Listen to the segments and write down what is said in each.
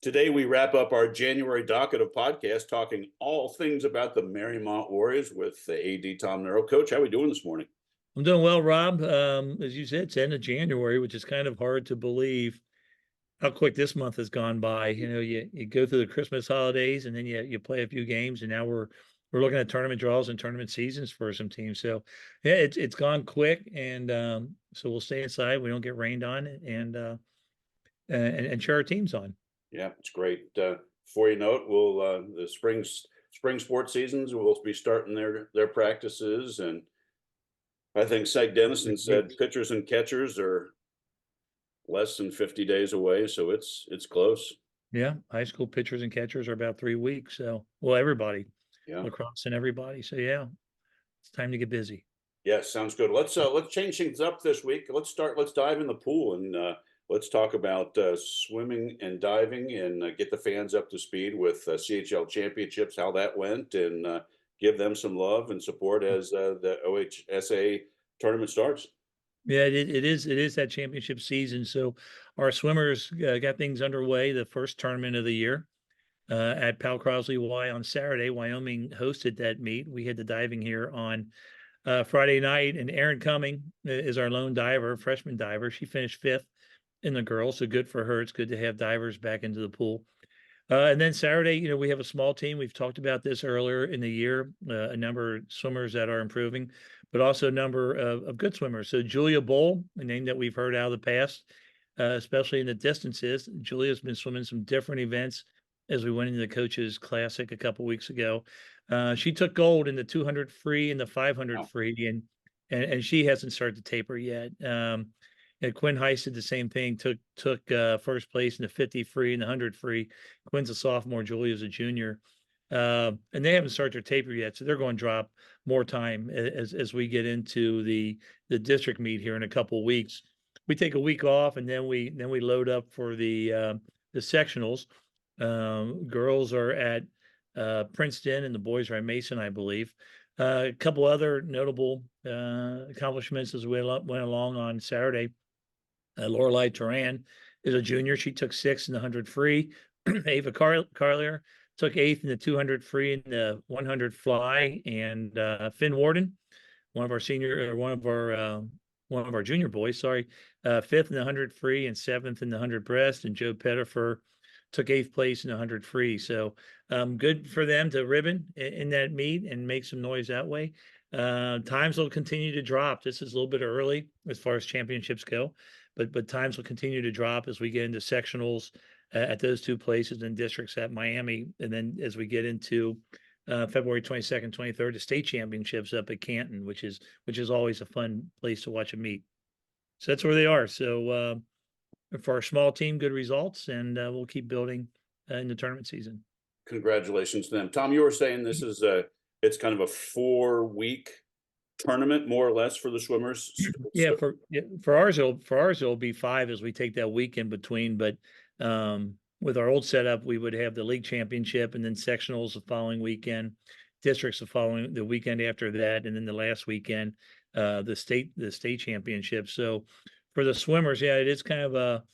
Today, we wrap up our January docket of podcasts talking all things about the Mariemont Warriors with the AD Tom Nerl. Coach, how are we doing this morning? I'm doing well, Rob. As you said, it's end of January, which is kind of hard to believe how quick this month has gone by. You go through the Christmas holidays and then you play a few games, and now we're looking at tournament draws and tournament seasons for some teams. So yeah, it's gone quick, and so we'll stay inside. We don't get rained on, and cheer our teams on. Yeah, it's great. Before you know it, we'll the spring sports seasons will be starting their practices, and I think Seg Dennison said pitchers and catchers are less than 50 days away, so it's close. Yeah, high school pitchers and catchers are about 3 weeks. So well, everybody, Yeah. lacrosse and everybody. So yeah, it's time to get busy. Yeah, sounds good. Let's change things up this week. Let's dive in the pool and let's talk about swimming and diving and get the fans up to speed with CHL championships, how that went, and give them some love and support as the OHSA tournament starts. Yeah, it is that championship season. So our swimmers got things underway. The first tournament of the year at Pal Crosley Y on Saturday. Wyoming hosted that meet. We had the diving here on Friday night, and Erin Cumming is our lone diver, freshman diver. She finished fifth in the girls, so good for her. It's good to have divers back into the pool. And then Saturday, we have a small team. We've talked about this earlier in the year, a number of swimmers that are improving, but also a number of good swimmers. So Julia Bull, a name that we've heard out of the past, especially in the distances. Julia's been swimming some different events as we went into the coaches classic a couple weeks ago. She took gold in the 200 free and the 500 Wow. free, and she hasn't started to taper yet. And Quinn Heiss did the same thing. Took first place in the 50 free and the 100 free. Quinn's a sophomore, Julia's a junior, and they haven't started their taper yet, so they're going to drop more time as we get into the district meet here in a couple of weeks. We take a week off, and then we load up for the sectionals. Girls are at Princeton, and the boys are at Mason, I believe. A couple other notable accomplishments as we went along on Saturday. Lorelei Turan is a junior. She took sixth in the 100 free. Ava Carlier took eighth in the 200 free and the 100 fly. And Finn Warden, one of our senior, or one of our junior boys, sorry, fifth in the 100 free and seventh in the 100 breast. And Joe Pettifer took eighth place in the 100 free. So good for them to ribbon in that meet and make some noise that way. Times will continue to drop. This is a little bit early as far as championships go, but times will continue to drop as we get into sectionals at those two places and districts at Miami, and then as we get into February 22nd, 23rd, the state championships up at Canton, which is always a fun place to watch a meet. So that's where they are. So for our small team, good results, and we'll keep building in the tournament season. Congratulations to them. Tom, you were saying this is it's kind of a 4-week tournament, more or less, for the swimmers. Yeah, for ours it'll be five as we take that week in between. But with our old setup, we would have the league championship and then sectionals the following weekend, districts the weekend after that, and then the last weekend, the state championship. So for the swimmers, yeah, it is kind of a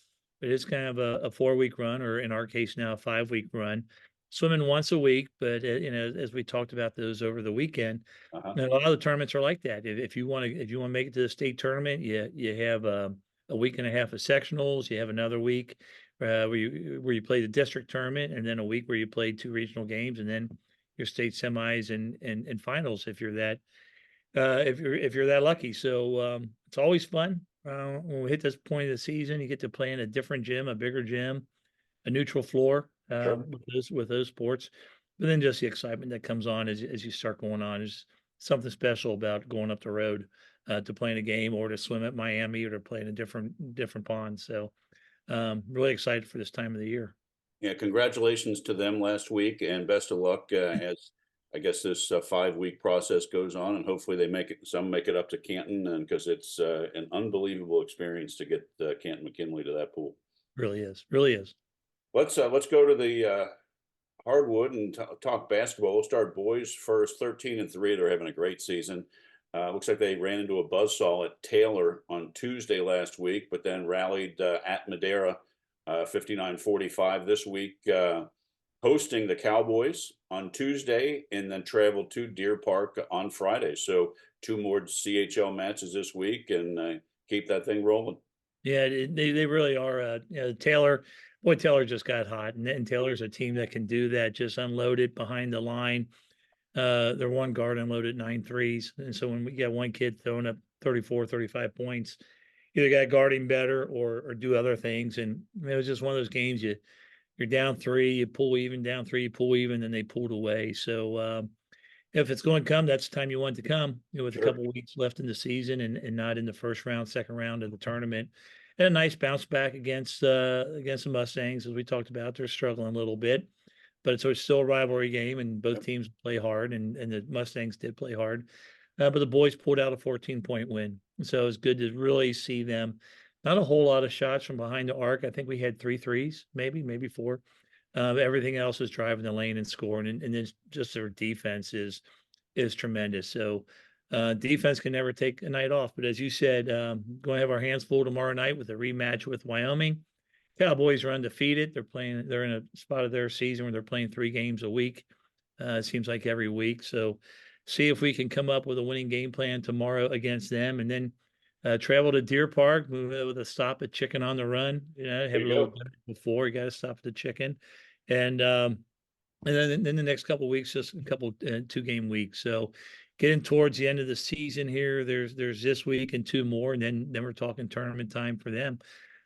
4-week run, or in our case now a 5-week run. Swimming once a week, but as we talked about those over the weekend, Uh-huh. and a lot of the tournaments are like that. If you want to make it to the state tournament, you have a week and a half of sectionals. You have another week where you play the district tournament, and then a week where you play two regional games, and then your state semis and finals if you're that if you're that lucky. So it's always fun. When we hit this point of the season, you get to play in a different gym, a bigger gym, a neutral floor Sure. with those sports. But then just the excitement that comes on as you start going on is something special about going up the road to playing a game or to swim at Miami or to play in a different pond. So really excited for this time of the year. Yeah, congratulations to them last week, and best of luck as I guess this 5-week process goes on, and hopefully some make it up to Canton, and because it's an unbelievable experience to get Canton McKinley to that pool. Really is. Let's go to the hardwood and talk basketball. We'll start boys first. 13-3, they're having a great season. Looks like they ran into a buzzsaw at Taylor on Tuesday last week, but then rallied at Madera 59-45 this week, hosting the Cowboys on Tuesday, and then travel to Deer Park on Friday. So 2 more CHL matches this week, and keep that thing rolling. Yeah, they really are. Taylor, boy, Taylor just got hot, and Taylor's a team that can do that. Just unload it behind the line. Their one guard unloaded 9 threes, and so when we get one kid throwing up 34, 35 points, either got guarding better or do other things. And it was just one of those games you're down 3, you pull even, down 3, you pull even, then they pulled away. So if it's going to come, that's the time you want it to come, with a Sure. couple of weeks left in the season and not in the first round, second round of the tournament. And a nice bounce back against the Mustangs, as we talked about. They're struggling a little bit, but it's still a rivalry game, and both Yep. teams play hard, and the Mustangs did play hard. But the boys pulled out a 14-point win. So it's good to really see them. Not a whole lot of shots from behind the arc. I think we had 3 threes, maybe 4. Everything else is driving the lane and scoring, and then just their defense is tremendous. So defense can never take a night off. But as you said, going to have our hands full tomorrow night with a rematch with Wyoming. Cowboys are undefeated. They're in a spot of their season where they're playing 3 games a week. It seems like every week. So see if we can come up with a winning game plan tomorrow against them, and then travel to Deer Park with a stop at Chicken on the Run. Have There a you little go. bit before. You got to stop at the Chicken, and then the next couple of weeks, just a couple 2-game weeks. So getting towards the end of the season here, there's this week and 2 more, and then we're talking tournament time for them.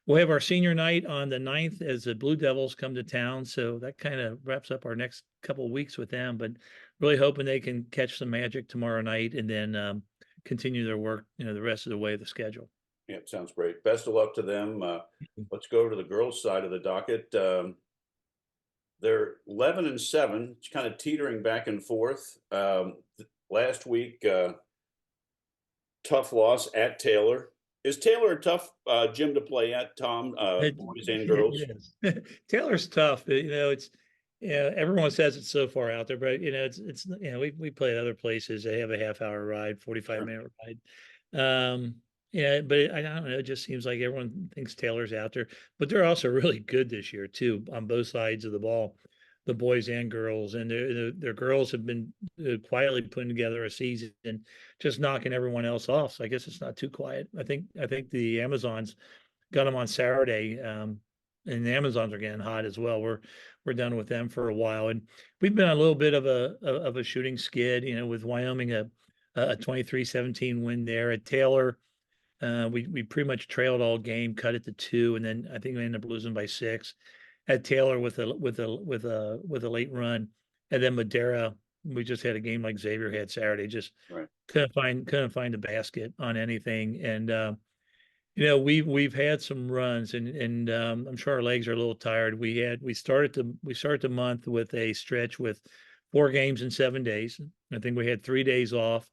We'll have our senior night on the 9th as the Blue Devils come to town. So that kind of wraps up our next couple of weeks with them, but really hoping they can catch some magic tomorrow night and then continue their work, the rest of the way of the schedule. Yeah, sounds great. Best of luck to them. Let's go to the girls' side of the docket. They're 11-7, it's kind of teetering back and forth. Last week, tough loss at Taylor. Is Taylor a tough gym to play at, Tom? Boys and girls? It is. Taylor's tough. It's everyone says it's so far out there, but it's we play at other places. They have a half-hour ride, 45-minute ride. But I don't know. It just seems like everyone thinks Taylor's out there, but they're also really good this year too on both sides of the ball, the boys and girls. And their girls have been quietly putting together a season and just knocking everyone else off. So I guess it's not too quiet. I think the Amazons got them on Saturday, and the Amazons are getting hot as well. We're done with them for a while, and we've been on a little bit of a shooting skid, with Wyoming, a 23-17 win there at Taylor. We pretty much trailed all game, cut it to 2, and then I think we ended up losing by 6 at Taylor with a late run, and then Madera. We just had a game like Xavier had Saturday. Just Right. couldn't find a basket on anything, and we've had some runs, and I'm sure our legs are a little tired. We started the month with a stretch with 4 games in 7 days. I think we had 3 days off,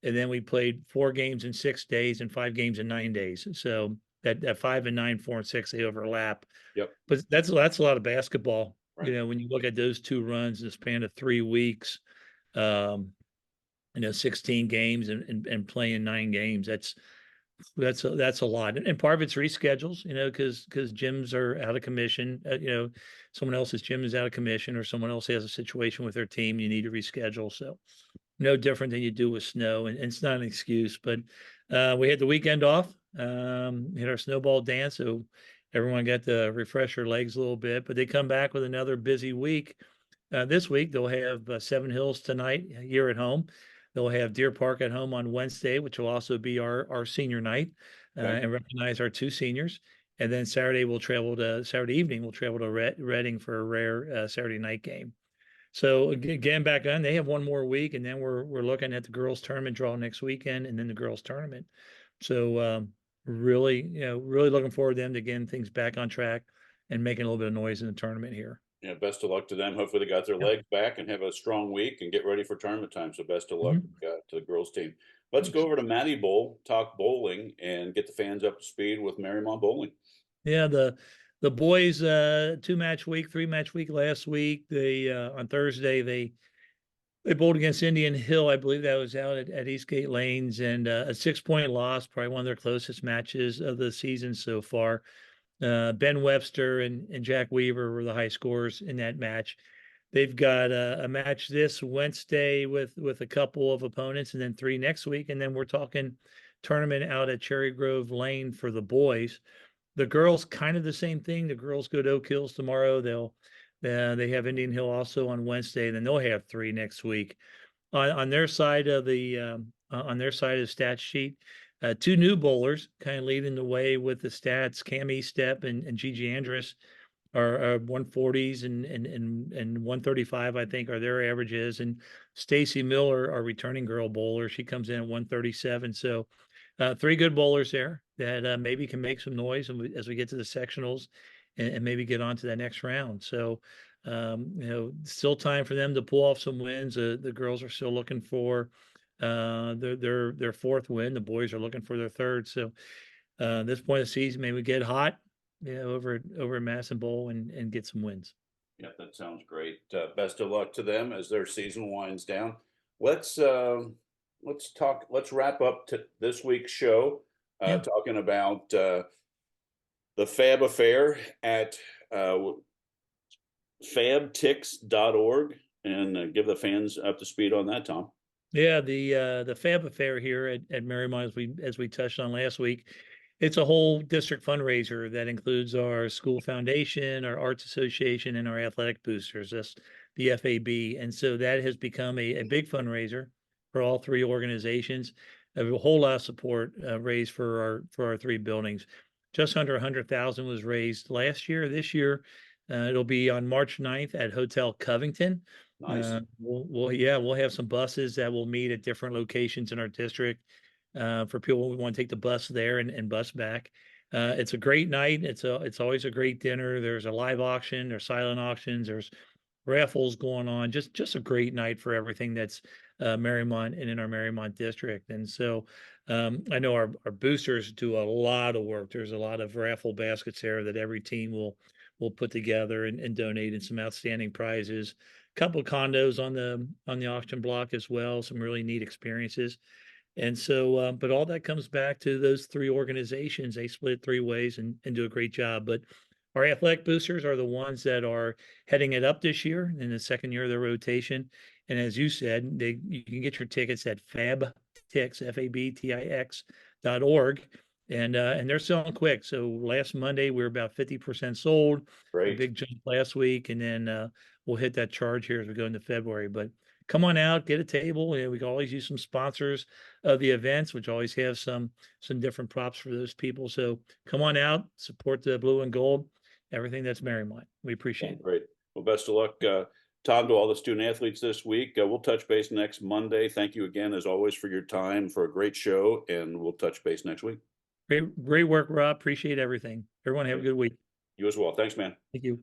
and then we played 4 games in 6 days and 5 games in 9 days. So that 5 and 9, 4 and 6, they overlap. Yep. But that's a lot of basketball. Right. When you look at those 2 runs in the span of 3 weeks, um, 16 games and playing 9 games, that's a lot, and part of it's reschedules, because gyms are out of commission. Someone else's gym is out of commission, or someone else has a situation with their team. You need to reschedule. So no different than you do with snow, and it's not an excuse. But we had the weekend off, hit our snowball dance, so everyone got to refresh their legs a little bit. But they come back with another busy week. This week they'll have Seven Hills tonight here at home. They'll have Deer Park at home on Wednesday, which will also be our senior night, Okay. and recognize our 2 seniors. And then Saturday evening we'll travel to Reading for a rare Saturday night game. So again, back on, they have 1 more week, and then we're looking at the girls tournament draw next weekend, and then the girls tournament. So really, really looking forward to them to getting things back on track and making a little bit of noise in the tournament here. Yeah, best of luck to them. Hopefully they got their Yeah. legs back and have a strong week and get ready for tournament time. So best of luck Mhm. to the girls team. Let's go over to Matty Bowl, talk bowling, and get the fans up to speed with Mariemont Bowling. Yeah, the boys 2-match week, 3-match week last week. They on Thursday they bowled against Indian Hill. I believe that was out at Eastgate Lanes, and a 6-point loss, probably one of their closest matches of the season so far. Ben Webster and Jack Weaver were the high scorers in that match. They've got a match this Wednesday with a couple of opponents, and then 3 next week, and then we're talking tournament out at Cherry Grove Lane for the boys. The girls kind of the same thing. The girls go to Oak Hills tomorrow. They have Indian Hill also on Wednesday, and then they'll have 3 next week. On their side of the stat sheet, 2 new bowlers kind of leading the way with the stats. Cami Step and Gigi Andrus are 140s and 135, I think, are their averages. And Stacy Miller, our returning girl bowler, she comes in at 137. So 3 good bowlers there that maybe can make some noise as we get to the sectionals and maybe get on to that next round. So still time for them to pull off some wins. The girls are still looking for their 4th win. The boys are looking for their 3rd. So this point of the season, maybe we get hot, over at Masson Bowl and get some wins. Yeah, that sounds great. Best of luck to them as their season winds down. Let's wrap up to this week's show, talking about the Fab Affair at fabtix.org, and give the fans up to speed on that, Tom. Yeah, the Fab Affair here at Mariemont, as we touched on last week, it's a whole district fundraiser that includes our school foundation, our arts association, and our athletic boosters. That's the FAB, and so that has become a big fundraiser for all 3 organizations. A whole lot of support raised for our 3 buildings. Just under 100,000 was raised last year. This year, it'll be on March 9th at Hotel Covington. Nice. We'll have some buses that will meet at different locations in our district for people who want to take the bus there and bus back. It's a great night. It's always a great dinner. There's a live auction. There's silent auctions. There's raffles going on. Just a great night for everything that's Mariemont and in our Mariemont district. And so I know our boosters do a lot of work. There's a lot of raffle baskets there that every team will put together and donate, and some outstanding prizes. A couple of condos on the auction block as well. Some really neat experiences. And so, but all that comes back to those 3 organizations. They split 3 ways and do a great job. But our athletic boosters are the ones that are heading it up this year in the 2nd year of their rotation. And as you said, you can get your tickets at fabtix, fabtix.org. And they're selling quick. So last Monday, we were about 50% sold. Great. A big jump last week. And then we'll hit that charge here as we go into February. But come on out, get a table. We can always use some sponsors of the events, which always have some different props for those people. So come on out, support the blue and gold, everything that's Mariemont. We appreciate it. Great. Well, best of luck, Tom, to all the student athletes this week. We'll touch base next Monday. Thank you again, as always, for your time, for a great show, and we'll touch base next week. Great work, Rob. Appreciate everything. Everyone have a good week. You as well. Thanks, man. Thank you.